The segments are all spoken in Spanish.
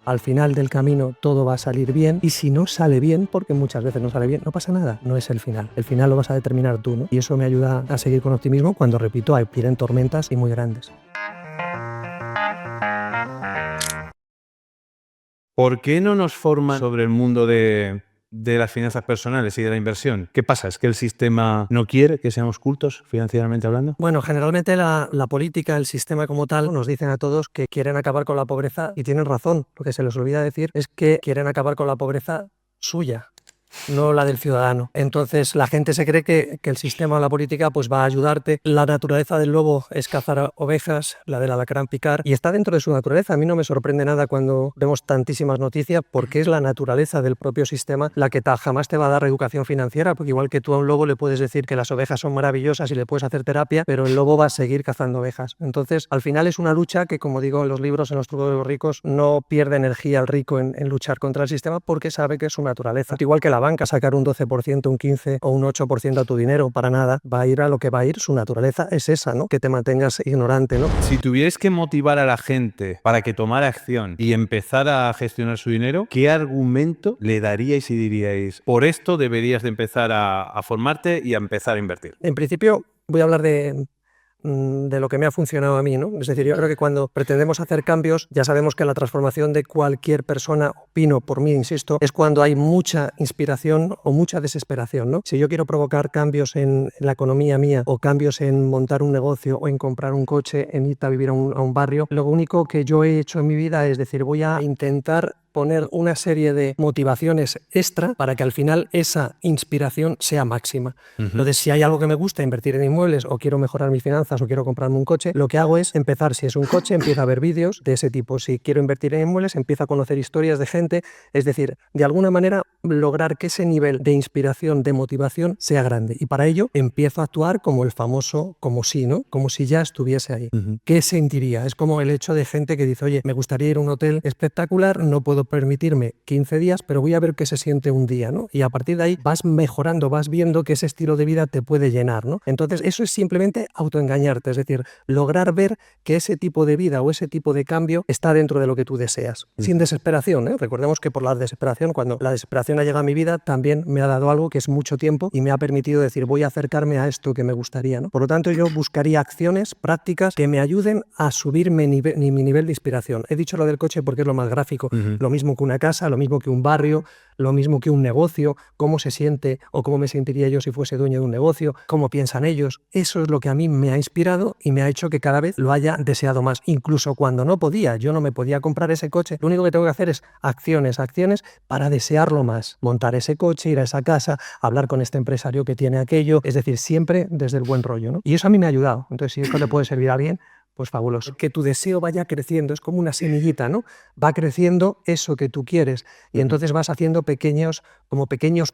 al final del camino todo va a salir bien, y si no sale bien, porque muchas veces no sale bien, no pasa nada, no es el final lo vas a determinar tú, ¿no? Y eso me ayuda a seguir con optimismo cuando, repito, vienen tormentas y muy grandes. ¿Por qué no nos forman sobre el mundo de las finanzas personales y de la inversión? ¿Qué pasa? ¿Es que el sistema no quiere que seamos cultos financieramente hablando? Bueno, generalmente la política, el sistema como tal, nos dicen a todos que quieren acabar con la pobreza, y tienen razón. Lo que se les olvida decir es que quieren acabar con la pobreza suya, no la del ciudadano. Entonces la gente se cree que el sistema o la política pues va a ayudarte. La naturaleza del lobo es cazar ovejas, la del alacrán picar, y está dentro de su naturaleza. A mí no me sorprende nada cuando vemos tantísimas noticias, porque es la naturaleza del propio sistema la que jamás te va a dar educación financiera, porque igual que tú a un lobo le puedes decir que las ovejas son maravillosas y le puedes hacer terapia, pero el lobo va a seguir cazando ovejas. Entonces al final es una lucha que, como digo en los libros, en los trucos de los ricos, no pierde energía el rico en luchar contra el sistema, porque sabe que es su naturaleza. Igual que la banca, sacar un 12%, un 15% o un 8% a tu dinero, para nada, va a ir a lo que va a ir. Su naturaleza es esa, ¿no? Que te mantengas ignorante, ¿no? Si tuvierais que motivar a la gente para que tomara acción y empezara a gestionar su dinero, ¿qué argumento le daríais y diríais: por esto deberías de empezar a formarte y a empezar a invertir? En principio voy a hablar de lo que me ha funcionado a mí, ¿no? Es decir, yo creo que cuando pretendemos hacer cambios, ya sabemos que la transformación de cualquier persona, opino por mí, insisto, es cuando hay mucha inspiración o mucha desesperación, ¿no? Si yo quiero provocar cambios en la economía mía, o cambios en montar un negocio, o en comprar un coche, en ir a vivir a un barrio, lo único que yo he hecho en mi vida es decir, voy a intentar poner una serie de motivaciones extra para que al final esa inspiración sea máxima. Entonces, si hay algo que me gusta, invertir en inmuebles, o quiero mejorar mis finanzas, o quiero comprarme un coche, lo que hago es empezar, si es un coche, empiezo a ver vídeos de ese tipo. Si quiero invertir en inmuebles, empiezo a conocer historias de gente. Es decir, de alguna manera lograr que ese nivel de inspiración, de motivación, sea grande. Y para ello empiezo a actuar como el famoso como si, ¿no? Como si ya estuviese ahí. ¿Qué sentiría? Es como el hecho de gente que dice, oye, me gustaría ir a un hotel espectacular, no puedo permitirme 15 días, pero voy a ver qué se siente un día, ¿no? Y a partir de ahí vas mejorando, vas viendo que ese estilo de vida te puede llenar, ¿no? Entonces eso es simplemente autoengañarte, es decir, lograr ver que ese tipo de vida o ese tipo de cambio está dentro de lo que tú deseas, sin desesperación, ¿eh? Recordemos que por la desesperación, cuando la desesperación ha llegado a mi vida, también me ha dado algo que es mucho tiempo y me ha permitido decir, voy a acercarme a esto que me gustaría, ¿no? Por lo tanto, yo buscaría acciones prácticas que me ayuden a subir mi nivel de inspiración. He dicho lo del coche porque es lo más gráfico. Lo mismo que una casa, lo mismo que un barrio, lo mismo que un negocio, cómo se siente o cómo me sentiría yo si fuese dueño de un negocio, cómo piensan ellos. Eso es lo que a mí me ha inspirado y me ha hecho que cada vez lo haya deseado más. Incluso cuando no podía, yo no me podía comprar ese coche, lo único que tengo que hacer es acciones para desearlo más. Montar ese coche, ir a esa casa, hablar con este empresario que tiene aquello, es decir, siempre desde el buen rollo, ¿no? Y eso a mí me ha ayudado. Entonces, si esto le puede servir a alguien, pues fabuloso. Que tu deseo vaya creciendo, es como una semillita, ¿no? Va creciendo eso que tú quieres, y entonces vas haciendo pequeños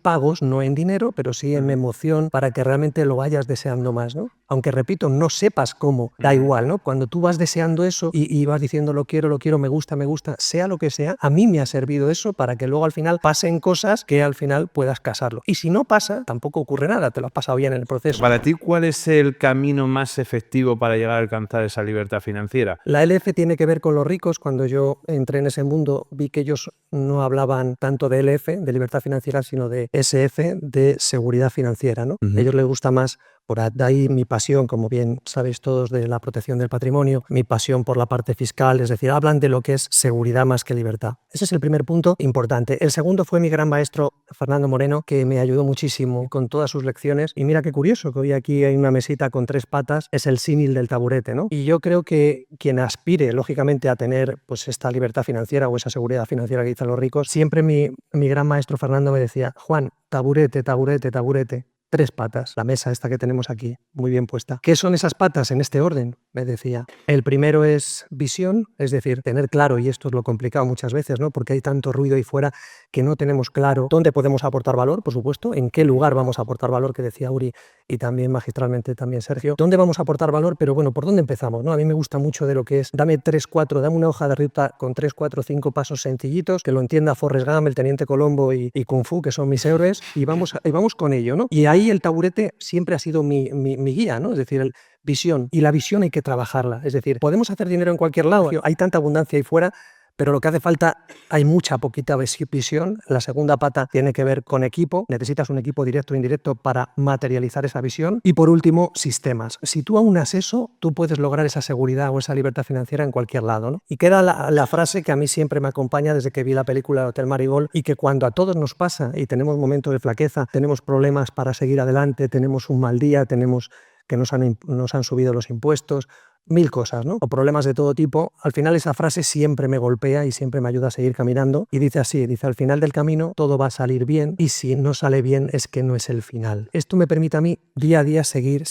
pagos, no en dinero, pero sí en emoción, para que realmente lo vayas deseando más, ¿no? Aunque, repito, no sepas cómo, da igual, ¿no? Cuando tú vas deseando eso y vas diciendo lo quiero, me gusta, sea lo que sea, a mí me ha servido eso para que luego al final pasen cosas que al final puedas casarlo. Y si no pasa, tampoco ocurre nada, te lo has pasado bien en el proceso. Para ti, ¿cuál es el camino más efectivo para llegar a alcanzar esa libertad financiera? La LF tiene que ver con los ricos. Cuando yo entré en ese mundo, vi que ellos no hablaban tanto de LF, de libertad financiera, sino de SF, de seguridad financiera, ¿no? A ellos les gusta más. Por ahí mi pasión, como bien sabéis todos, de la protección del patrimonio, mi pasión por la parte fiscal, es decir, hablan de lo que es seguridad más que libertad. Ese es el primer punto importante. El segundo fue mi gran maestro Fernando Moreno, que me ayudó muchísimo con todas sus lecciones. Y mira qué curioso que hoy aquí hay una mesita con 3 patas, es el símil del taburete, ¿no? Y yo creo que quien aspire, lógicamente, a tener pues esta libertad financiera o esa seguridad financiera que dicen los ricos, siempre mi gran maestro Fernando me decía, Juan, taburete, taburete, taburete. 3 patas, la mesa esta que tenemos aquí, muy bien puesta. ¿Qué son esas patas en este orden? Me decía. El primero es visión, es decir, tener claro, y esto es lo complicado muchas veces, ¿no? Porque hay tanto ruido ahí fuera que no tenemos claro dónde podemos aportar valor, por supuesto, en qué lugar vamos a aportar valor, que decía Uri, y también magistralmente también Sergio. ¿Dónde vamos a aportar valor? Pero bueno, ¿por dónde empezamos, no? A mí me gusta mucho de lo que es, dame una hoja de ruta con 3, 4, 5 pasos sencillitos, que lo entienda Forrest Gump, el Teniente Colombo y Kung Fu, que son mis héroes, y vamos con ello, ¿no? Y ahí el taburete siempre ha sido mi guía, ¿no? Es decir, visión. Y la visión hay que trabajarla. Es decir, podemos hacer dinero en cualquier lado. Hay tanta abundancia ahí fuera, pero lo que hace falta, hay poquita visión. La segunda pata tiene que ver con equipo. Necesitas un equipo directo o indirecto para materializar esa visión. Y por último, sistemas. Si tú aunas eso, tú puedes lograr esa seguridad o esa libertad financiera en cualquier lado, ¿no? Y queda la frase que a mí siempre me acompaña desde que vi la película Hotel Marigold, y que cuando a todos nos pasa y tenemos momentos de flaqueza, tenemos problemas para seguir adelante, tenemos un mal día, tenemos que nos han subido los impuestos, 1000 cosas, ¿no? O problemas de todo tipo. Al final esa frase siempre me golpea y siempre me ayuda a seguir caminando. Y dice así, dice: al final del camino todo va a salir bien, y si no sale bien es que no es el final. Esto me permite a mí día a día seguir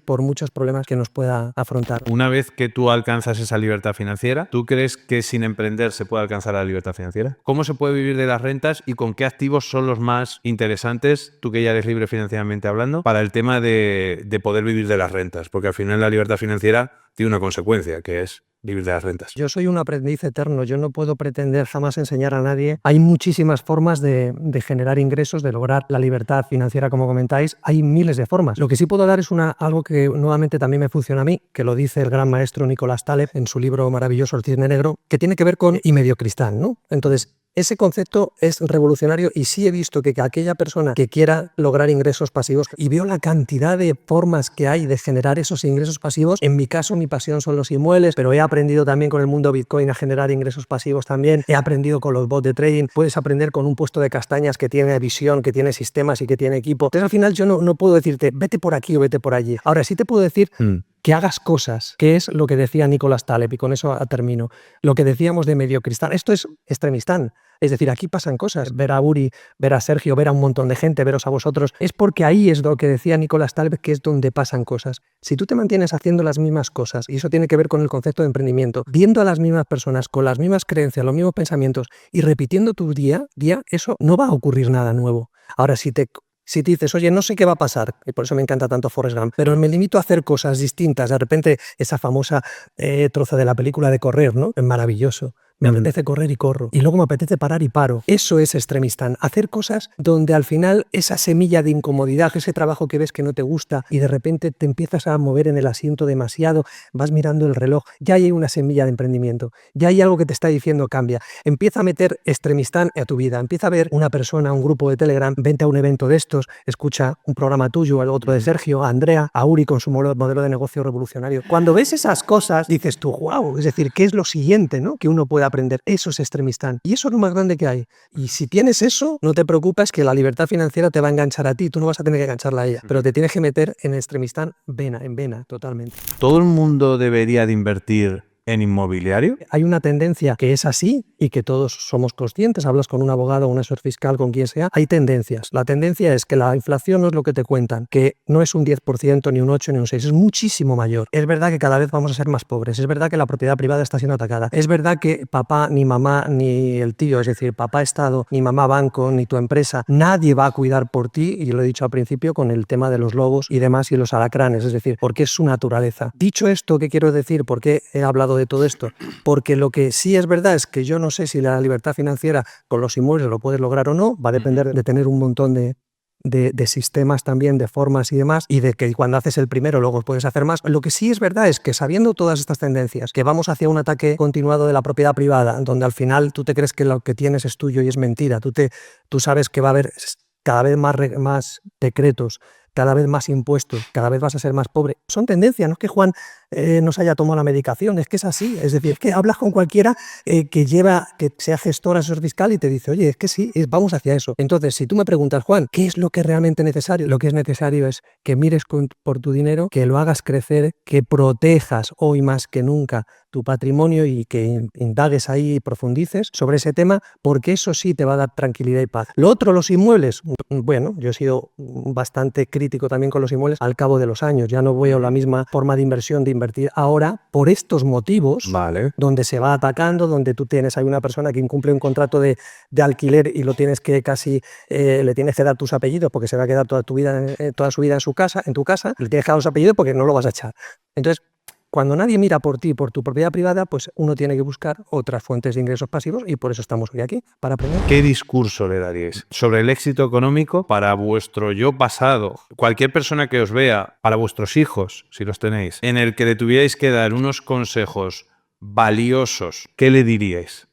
por muchos problemas que nos pueda afrontar. Una vez que tú alcanzas esa libertad financiera, ¿tú crees que sin emprender se puede alcanzar la libertad financiera? ¿Cómo se puede vivir de las rentas y con qué activos son los más interesantes, tú que ya eres libre financieramente hablando, para el tema de poder vivir de las rentas? Porque al final la libertad financiera tiene una consecuencia, que es vivir de las rentas. Yo soy un aprendiz eterno, yo no puedo pretender jamás enseñar a nadie. Hay muchísimas formas de generar ingresos, de lograr la libertad financiera, como comentáis. Hay miles de formas. Lo que sí puedo dar es algo que nuevamente también me funciona a mí, que lo dice el gran maestro Nicolás Taleb en su libro maravilloso El Cisne Negro, que tiene que ver con y medio cristal, ¿no? Entonces, ese concepto es revolucionario, y sí he visto que aquella persona que quiera lograr ingresos pasivos, y veo la cantidad de formas que hay de generar esos ingresos pasivos. En mi caso, mi pasión son los inmuebles, pero he aprendido también con el mundo Bitcoin a generar ingresos pasivos también. He aprendido con los bots de trading. Puedes aprender con un puesto de castañas que tiene visión, que tiene sistemas y que tiene equipo. Entonces, al final yo no puedo decirte vete por aquí o vete por allí. Ahora sí te puedo decir que hagas cosas, que es lo que decía Nicolás Taleb, y con eso termino. Lo que decíamos de medio cristal, esto es extremistán. Es decir, aquí pasan cosas. Ver a Uri, ver a Sergio, ver a un montón de gente, veros a vosotros, es porque ahí es lo que decía Nicolás Taleb, que es donde pasan cosas. Si tú te mantienes haciendo las mismas cosas, y eso tiene que ver con el concepto de emprendimiento, viendo a las mismas personas, con las mismas creencias, los mismos pensamientos, y repitiendo tu día, eso no va a ocurrir nada nuevo. Ahora, si te dices, oye, no sé qué va a pasar, y por eso me encanta tanto Forrest Gump, pero me limito a hacer cosas distintas, de repente esa famosa trozo de la película de correr, ¿no? Es maravilloso. Me apetece correr y corro. Y luego me apetece parar y paro. Eso es extremistán. Hacer cosas donde al final esa semilla de incomodidad, ese trabajo que ves que no te gusta y de repente te empiezas a mover en el asiento demasiado, vas mirando el reloj, ya hay una semilla de emprendimiento. Ya hay algo que te está diciendo cambia. Empieza a meter extremistán a tu vida. Empieza a ver una persona, un grupo de Telegram, vente a un evento de estos, escucha un programa tuyo, al otro de Sergio, a Andrea, a Uri con su modelo de negocio revolucionario. Cuando ves esas cosas, dices tú, wow, es decir, ¿qué es lo siguiente, ¿no?, que uno puede aprender? Eso es extremistán. Y eso es lo más grande que hay. Y si tienes eso, no te preocupes, que la libertad financiera te va a enganchar a ti. Tú no vas a tener que engancharla a ella. Pero te tienes que meter en extremistán en vena, totalmente. ¿Todo el mundo debería de invertir en inmobiliario? Hay una tendencia que es así y que todos somos conscientes. Hablas con un abogado, un asesor fiscal, con quien sea. Hay tendencias. La tendencia es que la inflación no es lo que te cuentan, que no es un 10%, ni un 8%, ni un 6%, es muchísimo mayor. Es verdad que cada vez vamos a ser más pobres. Es verdad que la propiedad privada está siendo atacada. Es verdad que papá, ni mamá, ni el tío, es decir, papá Estado, ni mamá banco, ni tu empresa, nadie va a cuidar por ti, y lo he dicho al principio con el tema de los lobos y demás y los alacranes, es decir, porque es su naturaleza. Dicho esto, ¿qué quiero decir? ¿Por qué he hablado de todo esto? Porque lo que sí es verdad es que yo no sé si la libertad financiera con los inmuebles lo puedes lograr o no. Va a depender de tener un montón de sistemas también, de formas y demás, y de que cuando haces el primero luego puedes hacer más. Lo que sí es verdad es que, sabiendo todas estas tendencias, que vamos hacia un ataque continuado de la propiedad privada, donde al final tú te crees que lo que tienes es tuyo y es mentira. Tú sabes que va a haber cada vez más decretos, cada vez más impuestos, cada vez vas a ser más pobre. Son tendencias, no es que Juan no se haya tomado la medicación, es que es así. Es decir, es que hablas con cualquiera que sea gestor, asesor fiscal, y te dice, oye, es que sí, vamos hacia eso. Entonces, si tú me preguntas, Juan, ¿qué es lo que es realmente necesario? Lo que es necesario es que mires por tu dinero, que lo hagas crecer, que protejas hoy más que nunca tu patrimonio y que indagues ahí y profundices sobre ese tema, porque eso sí te va a dar tranquilidad y paz. Lo otro, los inmuebles, bueno, yo he sido bastante crítico también con los inmuebles al cabo de los años. Ya no veo la misma forma de inversión, de invertir ahora por estos motivos, Vale. donde se va atacando, donde hay una persona que incumple un contrato de alquiler y lo tienes que casi, le tienes que dar tus apellidos porque se va a quedar toda su vida en tu casa, le tienes que dar los apellidos porque no lo vas a echar. Entonces, cuando nadie mira por ti, por tu propiedad privada, pues uno tiene que buscar otras fuentes de ingresos pasivos, y por eso estamos hoy aquí, para aprender. ¿Qué discurso le daríais sobre el éxito económico para vuestro yo pasado? Cualquier persona que os vea, para vuestros hijos, si los tenéis, en el que le tuvierais que dar unos consejos valiosos, ¿qué le diríais?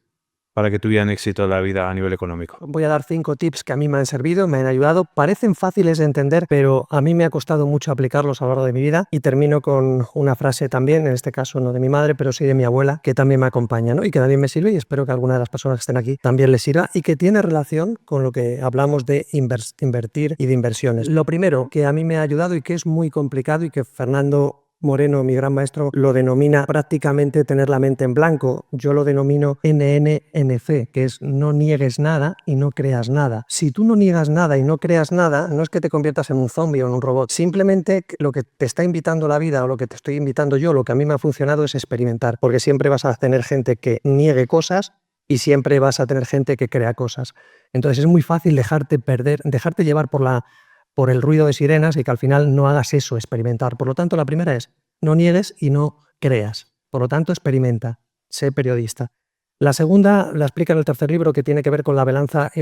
para que tuvieran éxito en la vida a nivel económico? Voy a dar 5 tips que a mí me han servido, me han ayudado. Parecen fáciles de entender, pero a mí me ha costado mucho aplicarlos a lo largo de mi vida. Y termino con una frase también, en este caso no de mi madre, pero sí de mi abuela, que también me acompaña, ¿no? Y que también me sirve, y espero que a alguna de las personas que estén aquí también les sirva, y que tiene relación con lo que hablamos de invertir y de inversiones. Lo primero que a mí me ha ayudado y que es muy complicado y que Fernando Moreno, mi gran maestro, lo denomina prácticamente tener la mente en blanco. Yo lo denomino NNNC, que es no niegues nada y no creas nada. Si tú no niegas nada y no creas nada, no es que te conviertas en un zombie o en un robot. Simplemente lo que te está invitando la vida o lo que te estoy invitando yo, lo que a mí me ha funcionado es experimentar, porque siempre vas a tener gente que niegue cosas y siempre vas a tener gente que crea cosas. Entonces es muy fácil dejarte llevar por el ruido de sirenas y que al final no hagas eso, experimentar. Por lo tanto, la primera es no niegues y no creas. Por lo tanto, experimenta, sé periodista. La segunda la explica en el tercer libro, que tiene que ver con la balanza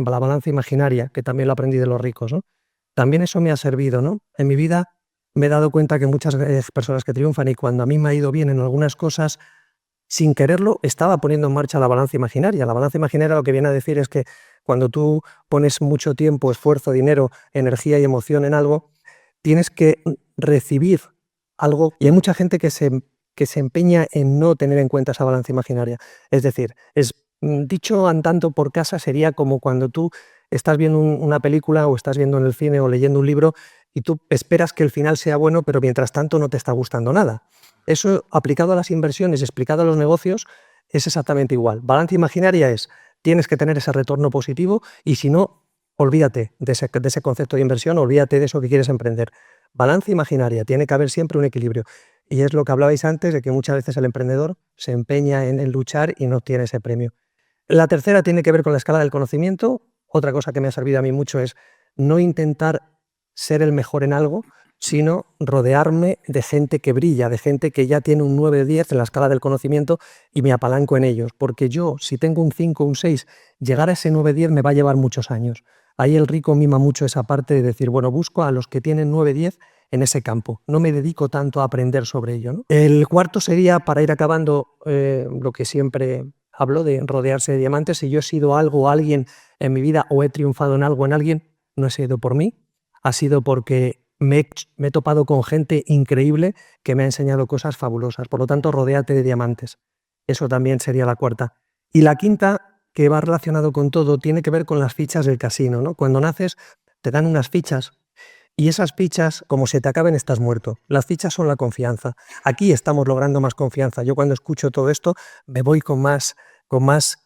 imaginaria, que también lo aprendí de los ricos, ¿no? También eso me ha servido, ¿no? En mi vida me he dado cuenta que muchas personas que triunfan, y cuando a mí me ha ido bien en algunas cosas, sin quererlo, estaba poniendo en marcha la balanza imaginaria. La balanza imaginaria lo que viene a decir es que cuando tú pones mucho tiempo, esfuerzo, dinero, energía y emoción en algo, tienes que recibir algo. Y hay mucha gente que se empeña en no tener en cuenta esa balanza imaginaria. Es decir, dicho andando por casa, sería como cuando tú estás viendo una película o estás viendo en el cine o leyendo un libro y tú esperas que el final sea bueno, pero mientras tanto no te está gustando nada. Eso, aplicado a las inversiones, explicado a los negocios, es exactamente igual. Balanza imaginaria es, tienes que tener ese retorno positivo, y si no, olvídate de ese concepto de inversión, olvídate de eso que quieres emprender. Balanza imaginaria, tiene que haber siempre un equilibrio. Y es lo que hablabais antes, de que muchas veces el emprendedor se empeña en luchar y no tiene ese premio. La tercera tiene que ver con la escala del conocimiento. Otra cosa que me ha servido a mí mucho es no intentar ser el mejor en algo, sino rodearme de gente que brilla, de gente que ya tiene un 9 o 10 en la escala del conocimiento, y me apalanco en ellos. Porque yo, si tengo un 5 o un 6, llegar a ese 9 o 10 me va a llevar muchos años. Ahí el rico mima mucho esa parte de decir, bueno, busco a los que tienen 9 o 10 en ese campo. No me dedico tanto a aprender sobre ello, ¿no? El cuarto sería, para ir acabando, lo que siempre hablo de rodearse de diamantes. Si yo he sido algo o alguien en mi vida, o he triunfado en algo en alguien, no ha sido por mí, ha sido porque me he topado con gente increíble que me ha enseñado cosas fabulosas. Por lo tanto, rodéate de diamantes. Eso también sería la cuarta. Y la quinta, que va relacionado con todo, tiene que ver con las fichas del casino, ¿no? Cuando naces te dan unas fichas, y esas fichas, como se te acaben, estás muerto. Las fichas son la confianza. Aquí estamos logrando más confianza. Yo, cuando escucho todo esto, me voy con más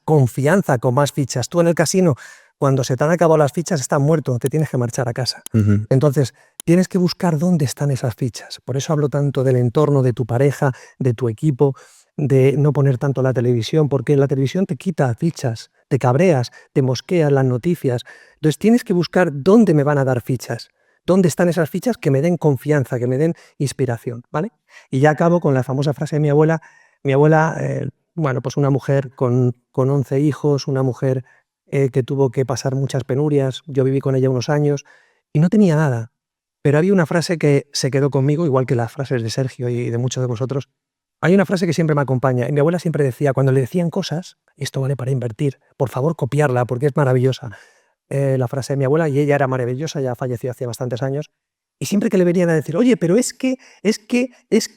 confianza, con más fichas. Tú en el casino, cuando se te han acabado las fichas, estás muerto, te tienes que marchar a casa. Entonces, tienes que buscar dónde están esas fichas. Por eso hablo tanto del entorno, de tu pareja, de tu equipo, de no poner tanto la televisión, porque la televisión te quita fichas, te cabreas, te mosqueas las noticias. Entonces, tienes que buscar dónde me van a dar fichas. ¿Dónde están esas fichas que me den confianza, que me den inspiración? ¿Vale? Y ya acabo con la famosa frase de mi abuela. Mi abuela, bueno, pues una mujer con 11 hijos, una mujer que tuvo que pasar muchas penurias. Yo viví con ella unos años y no tenía nada. Pero había una frase que se quedó conmigo, igual que las frases de Sergio y de muchos de vosotros. Hay una frase que siempre me acompaña. Y mi abuela siempre decía, cuando le decían cosas, esto vale para invertir, por favor copiarla porque es maravillosa. La frase de mi abuela, y ella era maravillosa, ya falleció hace bastantes años, y siempre que le venían a decir, oye, pero es que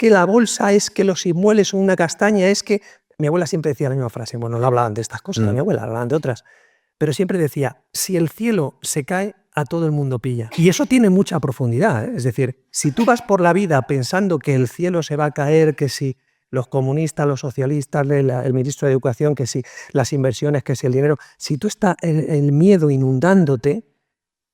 la bolsa, es que los inmuebles son una castaña, es que... Mi abuela siempre decía la misma frase. Bueno, no hablaban de estas cosas, mi abuela, hablaban de otras. Pero siempre decía, si el cielo se cae, a todo el mundo pilla. Y eso tiene mucha profundidad, ¿eh? Es decir, si tú vas por la vida pensando que el cielo se va a caer, que si los comunistas, los socialistas, el ministro de Educación, que si las inversiones, que si el dinero, si tú estás el miedo inundándote,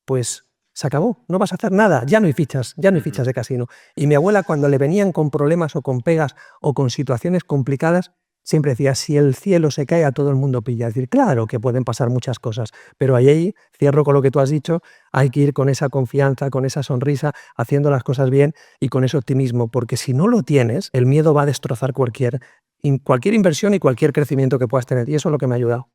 pues se acabó, no vas a hacer nada, ya no hay fichas de casino. Y mi abuela, cuando le venían con problemas o con pegas o con situaciones complicadas, siempre decía, si el cielo se cae, a todo el mundo pilla. Es decir, claro que pueden pasar muchas cosas, pero ahí, cierro con lo que tú has dicho, hay que ir con esa confianza, con esa sonrisa, haciendo las cosas bien y con ese optimismo, porque si no lo tienes, el miedo va a destrozar cualquier inversión y cualquier crecimiento que puedas tener, y eso es lo que me ha ayudado.